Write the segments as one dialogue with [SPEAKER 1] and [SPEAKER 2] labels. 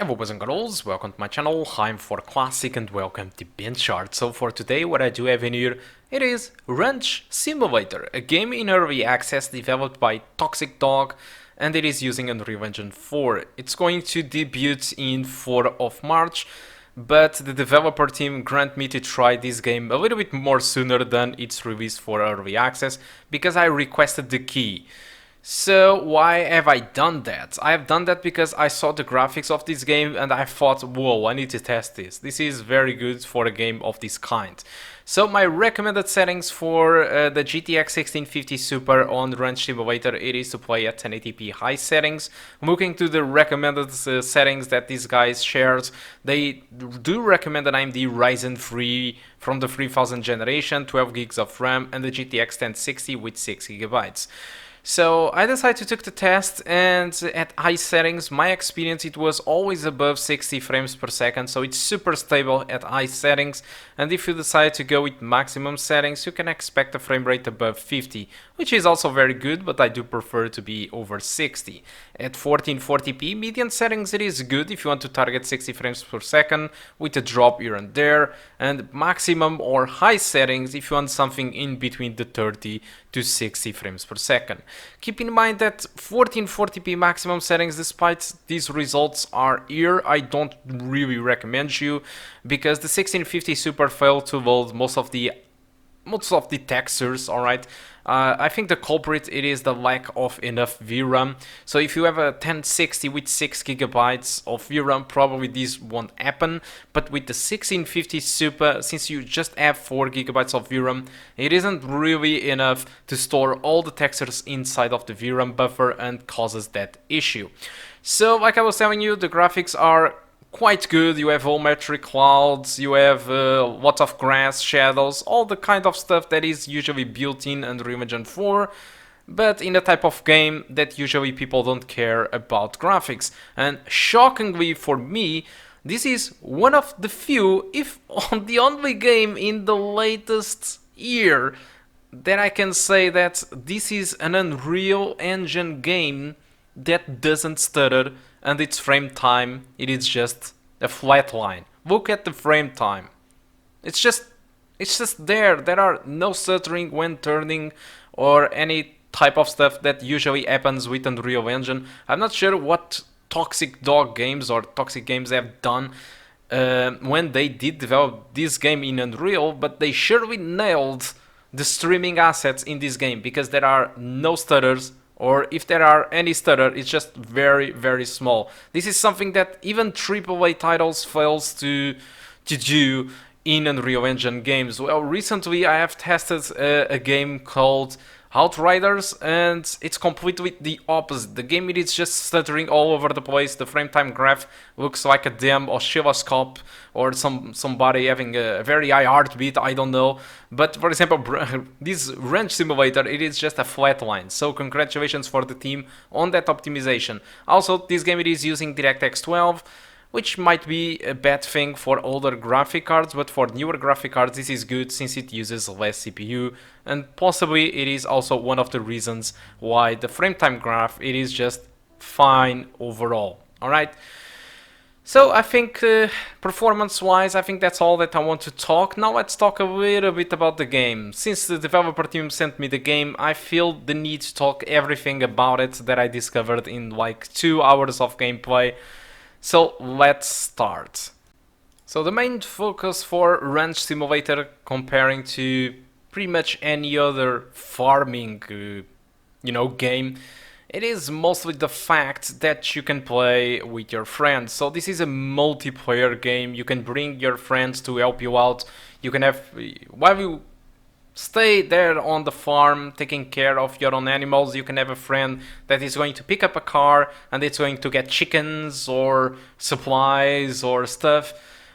[SPEAKER 1] Hello boys and girls, welcome to my channel. I'm For Classic and welcome to Benchart. So for today what I do have in here, it is Ranch Simulator, a game in early access developed by Toxic Dog, and it is using Unreal Engine 4. It's going to debut in 4th of March, but the developer team grant me to try this game a little bit more sooner than its release for early access, because I requested the key. So why have I done that? I have done that because I saw the graphics of this game and I thought, whoa, I need to test this. This is very good for a game of this kind. So my recommended settings for the GTX 1650 Super on Ranch Simulator, it is to play at 1080p high settings. Looking to the recommended settings that these guys shared, they do recommend an AMD Ryzen 3 from the 3000 generation, 12 gigs of RAM, and the GTX 1060 with 6 gigabytes. So I decided to take the test, and at high settings, my experience, it was always above 60 frames per second, so it's super stable at high settings. And if you decide to go with maximum settings, you can expect a frame rate above 50, which is also very good, but I do prefer to be over 60. At 1440p median settings, it is good if you want to target 60 frames per second with a drop here and there, and maximum or high settings if you want something in between the 30 to 60 frames per second. Keep in mind that 1440p maximum settings, despite these results are here, I don't really recommend you, because the 1650 Super failed to load most of the textures, alright. I think the culprit, it is the lack of enough VRAM. So if you have a 1060 with 6 gigabytes of VRAM, probably this won't happen. But with the 1650 Super, since you just have 4 gigabytes of VRAM, it isn't really enough to store all the textures inside of the VRAM buffer and causes that issue. So like I was telling you, the graphics are quite good. You have volumetric clouds, you have lots of grass, shadows, all the kind of stuff that is usually built in Unreal Engine 4, but in a type of game that usually people don't care about graphics. And shockingly for me, this is one of the few, if the only game in the latest year that I can say that this is an Unreal Engine game that doesn't stutter, and its frame time, it is just a flat line. Look at the frame time. It's just there. There are no stuttering when turning or any type of stuff that usually happens with Unreal Engine. I'm not sure what Toxic Dog Games or Toxic Games have done when they did develop this game in Unreal, but they surely nailed the streaming assets in this game, because there are no stutters, or if there are any stutter, it's just very, very small. This is something that even AAA titles fails to do in Unreal Engine games. Well, recently I have tested a game called Outriders, and it's completely the opposite. The game, it is just stuttering all over the place. The frame time graph looks like a damn oscilloscope or somebody having a very high heartbeat, I don't know. But for example, this Ranch Simulator, it is just a flat line. So congratulations for the team on that optimization. Also, this game, it is using DirectX 12, which might be a bad thing for older graphic cards, but for newer graphic cards this is good since it uses less CPU, and possibly it is also one of the reasons why the frame time graph, it is just fine overall. Alright, so I think performance wise, I think that's all that I want to talk. Now let's talk a little bit about the game. Since the developer team sent me the game, I feel the need to talk everything about it that I discovered in like 2 hours of gameplay. So let's start. So the main focus for Ranch Simulator, comparing to pretty much any other farming game, it is mostly the fact that you can play with your friends. So this is a multiplayer game. You can bring your friends to help you out. You can have, while you stay there on the farm taking care of your own animals, you can have a friend that is going to pick up a car and it's going to get chickens or supplies or stuff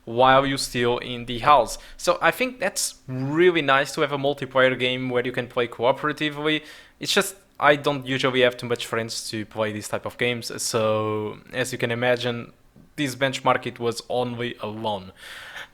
[SPEAKER 1] while you're still in the house. So I think that's really nice to have a multiplayer game where you can play cooperatively. It's just I don't usually have too much friends to play this type of games, so as you can imagine, this benchmark, it was only alone.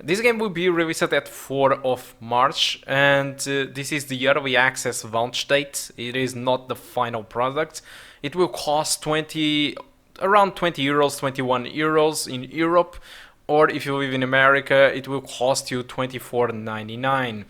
[SPEAKER 1] This game will be released at 4th of March, and this is the early access launch date. It is not the final product. It will cost around 20 euros, 21 euros in Europe, or if you live in America, it will cost you 24.99.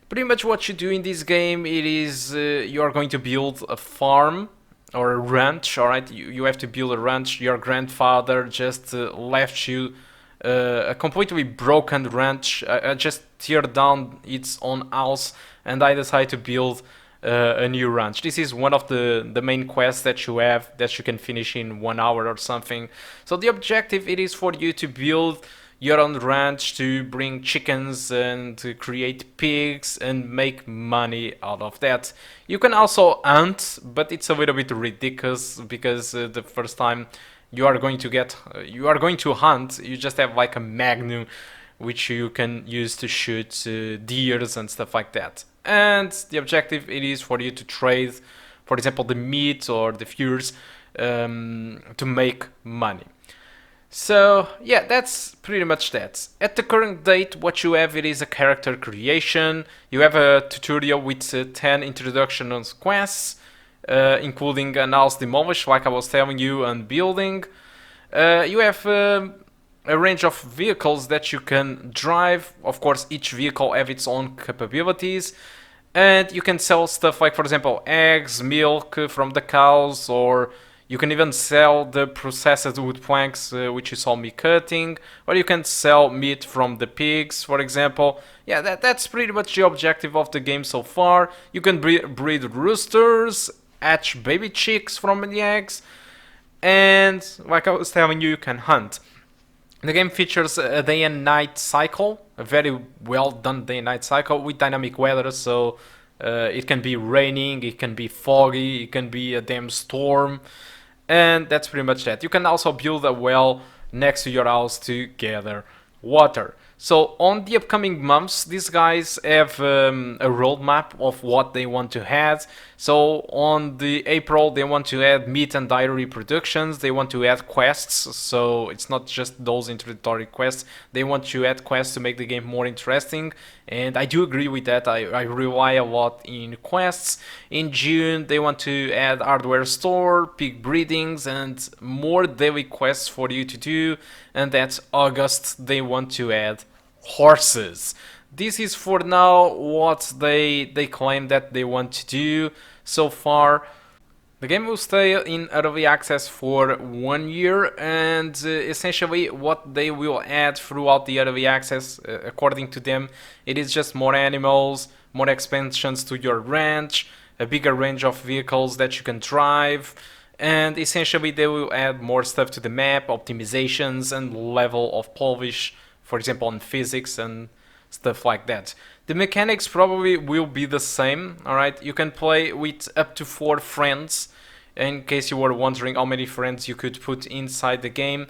[SPEAKER 1] Pretty much what you do in this game, it is you are going to build a farm or a ranch. All right, you have to build a ranch. Your grandfather just left you a completely broken ranch. I just tear down its own house, and I decide to build a new ranch. This is one of the main quests that you have that you can finish in 1 hour or something. So the objective, it is for you to build your own ranch, to bring chickens and to create pigs and make money out of that. You can also hunt, but it's a little bit ridiculous because the first time you are going to hunt, you just have like a magnum which you can use to shoot deers and stuff like that. And the objective, it is for you to trade, for example, the meat or the furs to make money. So yeah, that's pretty much that. At the current date, what you have, it is a character creation. You have a tutorial with 10 introduction on quests, including an house demolish, like I was telling you, and building. You have a range of vehicles that you can drive. Of course, each vehicle have its own capabilities. And you can sell stuff like, for example, eggs, milk from the cows, or you can even sell the processed wood planks, which you saw me cutting, or you can sell meat from the pigs, for example. Yeah, that's pretty much the objective of the game so far. You can breed roosters, hatch baby chicks from the eggs, and like I was telling you, you can hunt. The game features a day and night cycle, a very well done day and night cycle with dynamic weather, so it can be raining, it can be foggy, it can be a damn storm. And that's pretty much that. You can also build a well next to your house to gather water. So on the upcoming months, these guys have a roadmap of what they want to add. So on the April, they want to add meat and dairy productions. They want to add quests. So it's not just those introductory quests. They want to add quests to make the game more interesting. And I do agree with that. I rely a lot in quests. In June, they want to add hardware store, pig breedings, and more daily quests for you to do. And at August, they want to add horses. This is for now what they claim that they want to do so far. The game will stay in early access for 1 year, and essentially what they will add throughout the early access, according to them, it is just more animals, more expansions to your ranch, a bigger range of vehicles that you can drive, and essentially they will add more stuff to the map, optimizations and level of polish, for example on physics and stuff like that. The mechanics probably will be the same, alright? You can play with up to 4 friends, in case you were wondering how many friends you could put inside the game.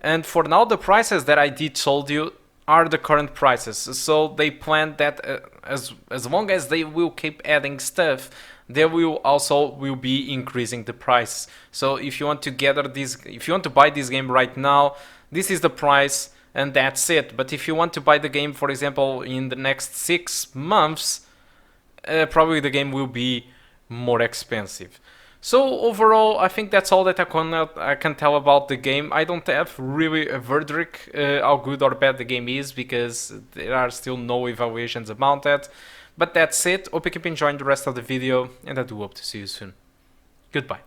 [SPEAKER 1] And for now, the prices that I did told you are the current prices. So they plan that as long as they will keep adding stuff, they will also be increasing the price. So if you want to if you want to buy this game right now, this is the price. And that's it. But if you want to buy the game, for example, in the next 6 months, probably the game will be more expensive. So overall, I think that's all that I can tell about the game. I don't have really a verdict how good or bad the game is, because there are still no evaluations about that. But that's it. Hope you keep enjoying the rest of the video, and I do hope to see you soon. Goodbye.